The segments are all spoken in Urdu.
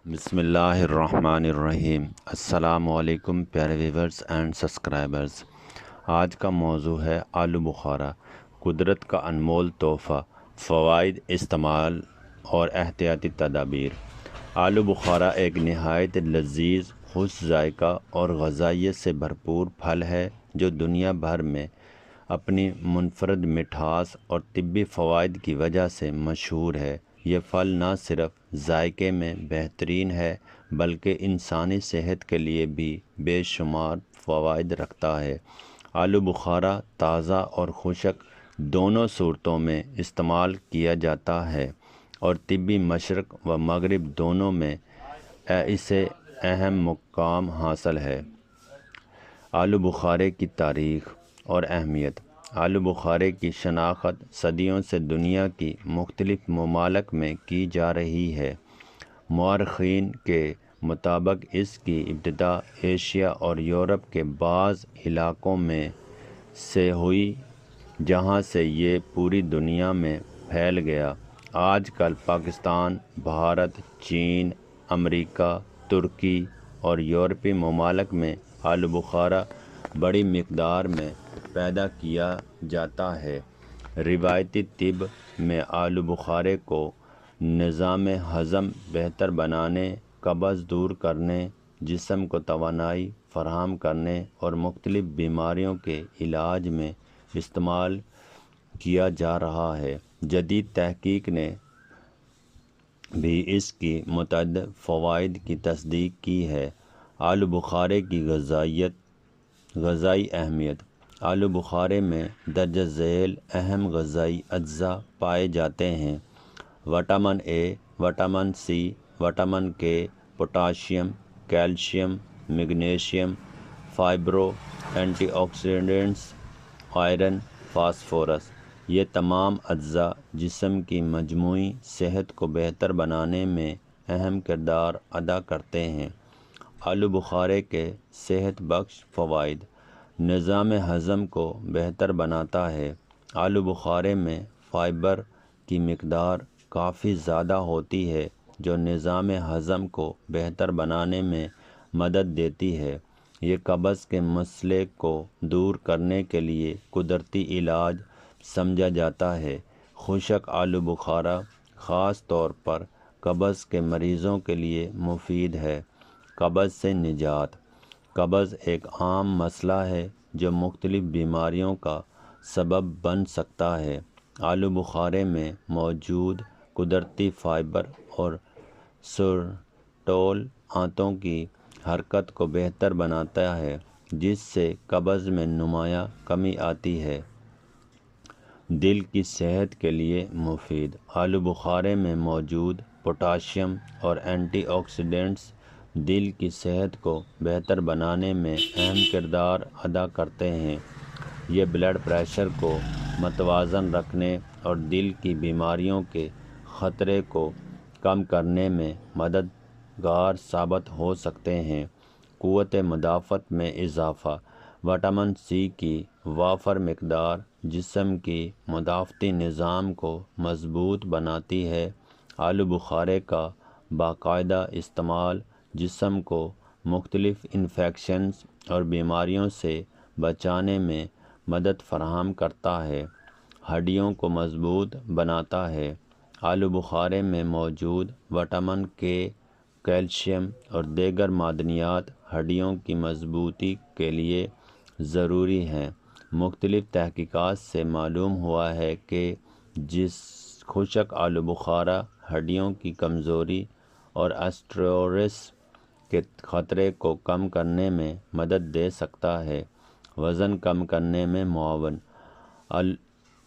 بسم اللہ الرحمن الرحیم۔ السلام علیکم پیارے ویورز اینڈ سبسکرائبرز۔ آج کا موضوع ہے آلو بخارا، قدرت کا انمول تحفہ، فوائد، استعمال اور احتیاطی تدابیر۔ آلو بخارا ایک نہایت لذیذ، خوش ذائقہ اور غذائیت سے بھرپور پھل ہے جو دنیا بھر میں اپنی منفرد مٹھاس اور طبی فوائد کی وجہ سے مشہور ہے۔ یہ پھل نہ صرف ذائقے میں بہترین ہے بلکہ انسانی صحت کے لیے بھی بے شمار فوائد رکھتا ہے۔ آلو بخارا تازہ اور خشک دونوں صورتوں میں استعمال کیا جاتا ہے اور طبی مشرق و مغرب دونوں میں اسے اہم مقام حاصل ہے۔ آلو بخارے کی تاریخ اور اہمیت۔ آلو بخارے کی شناخت صدیوں سے دنیا کی مختلف ممالک میں کی جا رہی ہے۔ مورخین کے مطابق اس کی ابتدا ایشیا اور یورپ کے بعض علاقوں میں سے ہوئی، جہاں سے یہ پوری دنیا میں پھیل گیا۔ آج کل پاکستان، بھارت، چین، امریکہ، ترکی اور یورپی ممالک میں آلو بخارا بڑی مقدار میں پیدا کیا جاتا ہے۔ روایتی طب میں آلو بخارے کو نظام ہضم بہتر بنانے، قبض دور کرنے، جسم کو توانائی فراہم کرنے اور مختلف بیماریوں کے علاج میں استعمال کیا جا رہا ہے۔ جدید تحقیق نے بھی اس کی متعدد فوائد کی تصدیق کی ہے۔ آلو بخارے کی غذائی اہمیت۔ آلو بخارے میں درجہ ذیل اہم غذائی اجزاء پائے جاتے ہیں: vitamin A, vitamin C, vitamin K, potassium, calcium, magnesium, فائبرو، اینٹی آکسیڈنٹس، آئرن، فاسفورس۔ یہ تمام اجزاء جسم کی مجموعی صحت کو بہتر بنانے میں اہم کردار ادا کرتے ہیں۔ آلو بخارے کے صحت بخش فوائد۔ نظام ہضم کو بہتر بناتا ہے۔ آلو بخارے میں فائبر کی مقدار کافی زیادہ ہوتی ہے جو نظام ہضم کو بہتر بنانے میں مدد دیتی ہے۔ یہ قبض کے مسئلے کو دور کرنے کے لیے قدرتی علاج سمجھا جاتا ہے۔ خشک آلو بخارا خاص طور پر قبض کے مریضوں کے لیے مفید ہے۔ قبض سے نجات۔ قبض ایک عام مسئلہ ہے جو مختلف بیماریوں کا سبب بن سکتا ہے۔ آلو بخارے میں موجود قدرتی فائبر اور سٹول آنتوں کی حرکت کو بہتر بناتا ہے، جس سے قبض میں نمایاں کمی آتی ہے۔ دل کی صحت کے لیے مفید۔ آلو بخارے میں موجود پوٹاشیم اور اینٹی آکسیڈنٹس دل کی صحت کو بہتر بنانے میں اہم کردار ادا کرتے ہیں۔ یہ بلڈ پریشر کو متوازن رکھنے اور دل کی بیماریوں کے خطرے کو کم کرنے میں مددگار ثابت ہو سکتے ہیں۔ قوت مدافعت میں اضافہ۔ وٹامن سی کی وافر مقدار جسم کی مدافعتی نظام کو مضبوط بناتی ہے۔ آلو بخارے کا باقاعدہ استعمال جسم کو مختلف انفیکشنز اور بیماریوں سے بچانے میں مدد فراہم کرتا ہے۔ ہڈیوں کو مضبوط بناتا ہے۔ آلو بخارے میں موجود وٹامن کے، کیلشیم اور دیگر معدنیات ہڈیوں کی مضبوطی کے لیے ضروری ہیں۔ مختلف تحقیقات سے معلوم ہوا ہے کہ خشک آلو بخارا ہڈیوں کی کمزوری اور آسٹریوسس کے خطرے کو کم کرنے میں مدد دے سکتا ہے۔ وزن کم کرنے میں معاون۔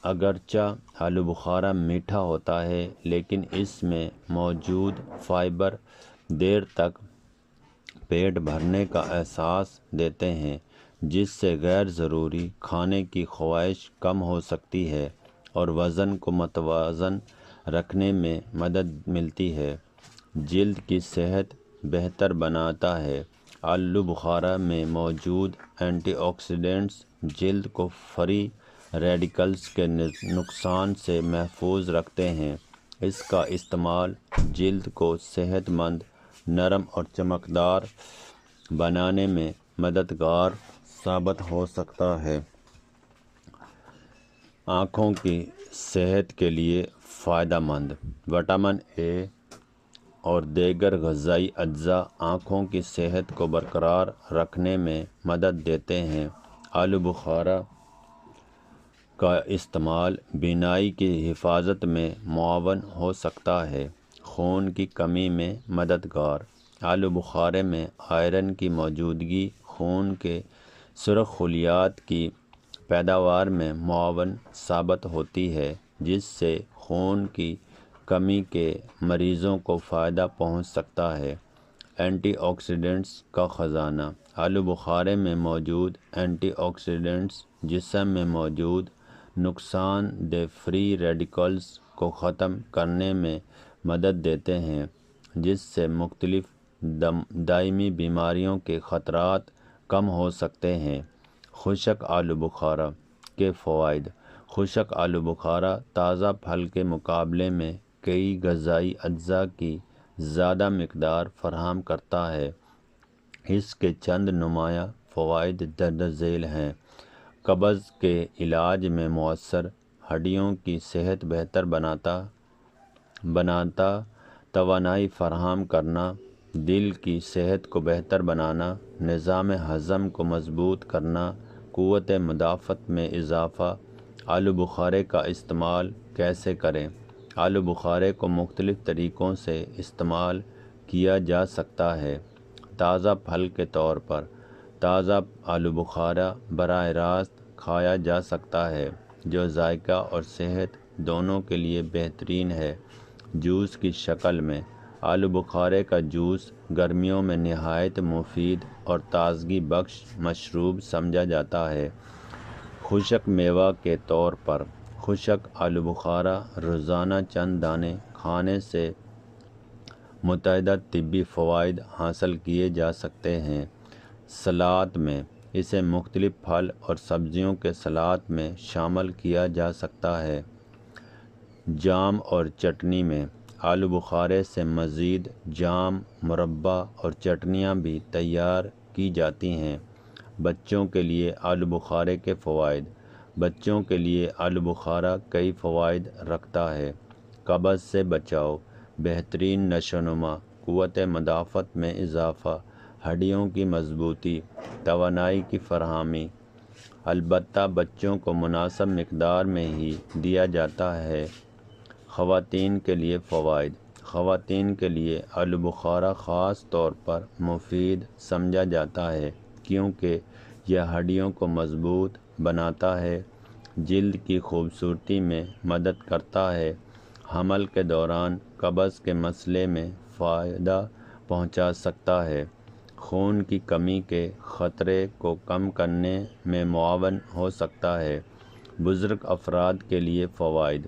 اگرچہ آلو بخارا میٹھا ہوتا ہے لیکن اس میں موجود فائبر دیر تک پیٹ بھرنے کا احساس دیتے ہیں، جس سے غیر ضروری کھانے کی خواہش کم ہو سکتی ہے اور وزن کو متوازن رکھنے میں مدد ملتی ہے۔ جلد کی صحت بہتر بناتا ہے۔ آلو بخارا میں موجود اینٹی آکسیڈنٹس جلد کو فری ریڈیکلز کے نقصان سے محفوظ رکھتے ہیں۔ اس کا استعمال جلد کو صحت مند نرم اور چمکدار بنانے میں مددگار ثابت ہو سکتا ہے۔ آنکھوں کی صحت کے لیے فائدہ مند۔ وٹامن اے اور دیگر غذائی اجزاء آنکھوں کی صحت کو برقرار رکھنے میں مدد دیتے ہیں۔ آلو بخارا کا استعمال بینائی کی حفاظت میں معاون ہو سکتا ہے۔ خون کی کمی میں مددگار۔ آلو بخارے میں آئرن کی موجودگی خون کے سرخ خلیات کی پیداوار میں معاون ثابت ہوتی ہے، جس سے خون کی کمی کے مریضوں کو فائدہ پہنچ سکتا ہے۔ اینٹی آکسیڈنٹس کا خزانہ۔ آلو بخارے میں موجود اینٹی آکسیڈنٹس جسم میں موجود نقصان دہ فری ریڈیکلز کو ختم کرنے میں مدد دیتے ہیں، جس سے مختلف دائمی بیماریوں کے خطرات کم ہو سکتے ہیں۔ خشک آلو بخارا کے فوائد۔ خشک آلو بخارا تازہ پھل کے مقابلے میں کئی غذائی اجزاء کی زیادہ مقدار فراہم کرتا ہے۔ اس کے چند نمایاں فوائد درج ذیل ہیں۔ قبض کے علاج میں مؤثر، ہڈیوں کی صحت بہتر بناتا، توانائی فراہم کرنا، دل کی صحت کو بہتر بنانا، نظام ہضم کو مضبوط کرنا، قوت مدافعت میں اضافہ۔ آلو بخارے کا استعمال کیسے کریں؟ آلو بخارے کو مختلف طریقوں سے استعمال کیا جا سکتا ہے۔ تازہ پھل کے طور پر تازہ آلو بخارا براہ راست کھایا جا سکتا ہے، جو ذائقہ اور صحت دونوں کے لیے بہترین ہے۔ جوس کی شکل میں آلو بخارے کا جوس گرمیوں میں نہایت مفید اور تازگی بخش مشروب سمجھا جاتا ہے۔ خشک میوہ کے طور پر خشک آلو بخارا روزانہ چند دانے کھانے سے متعدد طبی فوائد حاصل کیے جا سکتے ہیں۔ سلاد میں اسے مختلف پھل اور سبزیوں کے سلاد میں شامل کیا جا سکتا ہے۔ جام اور چٹنی میں آلو بخارے سے مزید جام، مربا اور چٹنیاں بھی تیار کی جاتی ہیں۔ بچوں کے لیے آلو بخارے کے فوائد۔ بچوں کے لیے آلو بخارا کئی فوائد رکھتا ہے۔ قبض سے بچاؤ، بہترین نشو و نما، قوت مدافعت میں اضافہ، ہڈیوں کی مضبوطی، توانائی کی فراہمی۔ البتہ بچوں کو مناسب مقدار میں ہی دیا جاتا ہے۔ خواتین کے لیے فوائد۔ خواتین کے لیے آلو بخارا خاص طور پر مفید سمجھا جاتا ہے، کیونکہ یہ ہڈیوں کو مضبوط بناتا ہے، جلد کی خوبصورتی میں مدد کرتا ہے، حمل کے دوران قبض کے مسئلے میں فائدہ پہنچا سکتا ہے، خون کی کمی کے خطرے کو کم کرنے میں معاون ہو سکتا ہے۔ بزرگ افراد کے لیے فوائد۔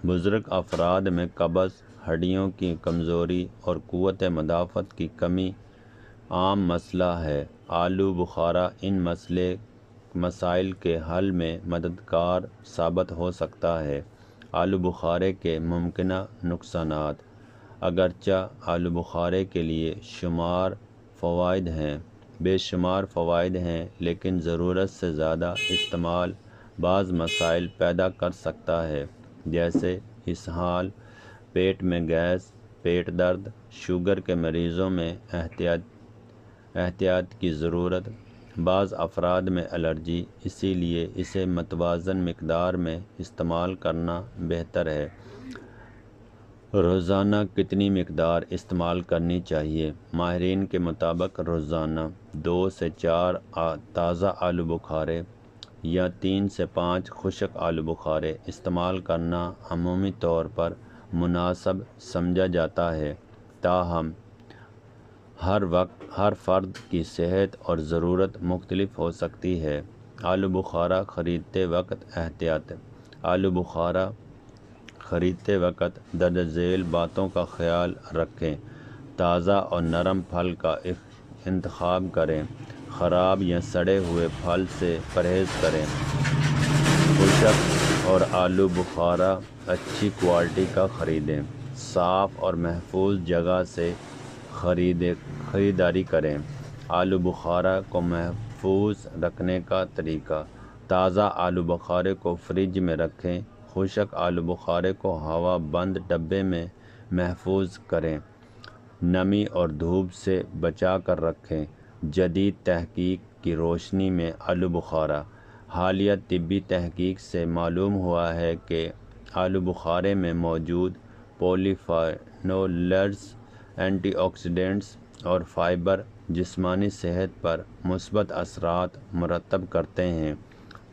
بزرگ افراد میں قبض، ہڈیوں کی کمزوری اور قوت مدافعت کی کمی عام مسئلہ ہے۔ آلو بخارا ان مسائل کے حل میں مددگار ثابت ہو سکتا ہے۔ آلو بخارے کے ممکنہ نقصانات۔ اگرچہ آلو بخارے کے لیے بے شمار فوائد ہیں، لیکن ضرورت سے زیادہ استعمال بعض مسائل پیدا کر سکتا ہے، جیسے اسہال، پیٹ میں گیس، پیٹ درد۔ شوگر کے مریضوں میں احتیاط کی ضرورت۔ بعض افراد میں الرجی، اسی لیے اسے متوازن مقدار میں استعمال کرنا بہتر ہے۔ روزانہ کتنی مقدار استعمال کرنی چاہیے؟ ماہرین کے مطابق روزانہ 2 سے 4 تازہ آلو بخارے یا 3 سے 5 خشک آلو بخارے استعمال کرنا عمومی طور پر مناسب سمجھا جاتا ہے۔ تاہم ہر فرد کی صحت اور ضرورت مختلف ہو سکتی ہے۔ آلو بخارا خریدتے وقت احتیاط۔ آلو بخارا خریدتے وقت درج ذیل باتوں کا خیال رکھیں۔ تازہ اور نرم پھل کا انتخاب کریں۔ خراب یا سڑے ہوئے پھل سے پرہیز کریں۔ خشک اور آلو بخارا اچھی کوالٹی کا خریدیں۔ صاف اور محفوظ جگہ سے خریداری کریں۔ آلو بخارا کو محفوظ رکھنے کا طریقہ: تازہ آلو بخارے کو فریج میں رکھیں۔ خشک آلو بخارے کو ہوا بند ڈبے میں محفوظ کریں۔ نمی اور دھوپ سے بچا کر رکھیں۔ جدید تحقیق کی روشنی میں آلو بخارا: حالیہ طبی تحقیق سے معلوم ہوا ہے کہ آلو بخارے میں موجود پولی فینولز، اینٹی آکسیڈنٹس اور فائبر جسمانی صحت پر مثبت اثرات مرتب کرتے ہیں۔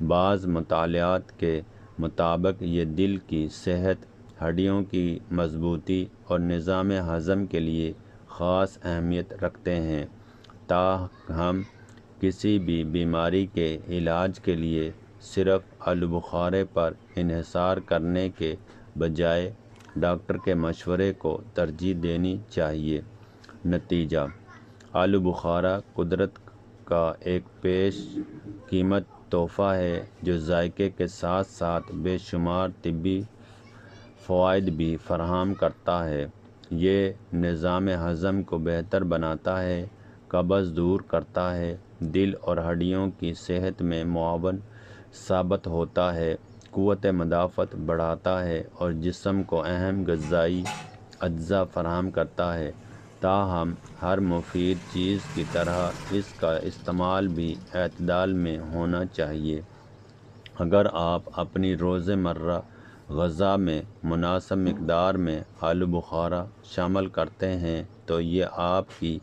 بعض مطالعات کے مطابق یہ دل کی صحت، ہڈیوں کی مضبوطی اور نظام ہضم کے لیے خاص اہمیت رکھتے ہیں۔ تاہم کسی بھی بیماری کے علاج کے لیے صرف آلو بخارے پر انحصار کرنے کے بجائے ڈاکٹر کے مشورے کو ترجیح دینی چاہیے۔ نتیجہ: آلو بخارا قدرت کا ایک بیش قیمت تحفہ ہے جو ذائقے کے ساتھ ساتھ بے شمار طبی فوائد بھی فراہم کرتا ہے۔ یہ نظام ہضم کو بہتر بناتا ہے، قبض دور کرتا ہے، دل اور ہڈیوں کی صحت میں معاون ثابت ہوتا ہے، قوت مدافعت بڑھاتا ہے اور جسم کو اہم غذائی اجزاء فراہم کرتا ہے۔ تاہم ہر مفید چیز کی طرح اس کا استعمال بھی اعتدال میں ہونا چاہیے۔ اگر آپ اپنی روز مرہ غذا میں مناسب مقدار میں آلو بخارا شامل کرتے ہیں تو یہ آپ کی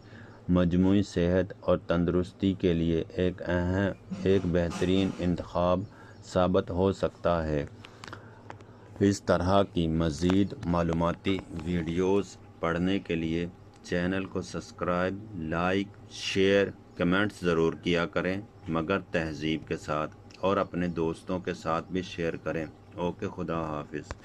مجموعی صحت اور تندرستی کے لیے ایک بہترین انتخاب ثابت ہو سکتا ہے۔ اس طرح کی مزید معلوماتی ویڈیوز پڑھنے کے لیے چینل کو سبسکرائب، لائک، شیئر، کمنٹس ضرور کیا کریں، مگر تہذیب کے ساتھ، اور اپنے دوستوں کے ساتھ بھی شیئر کریں۔ اوکے، خدا حافظ۔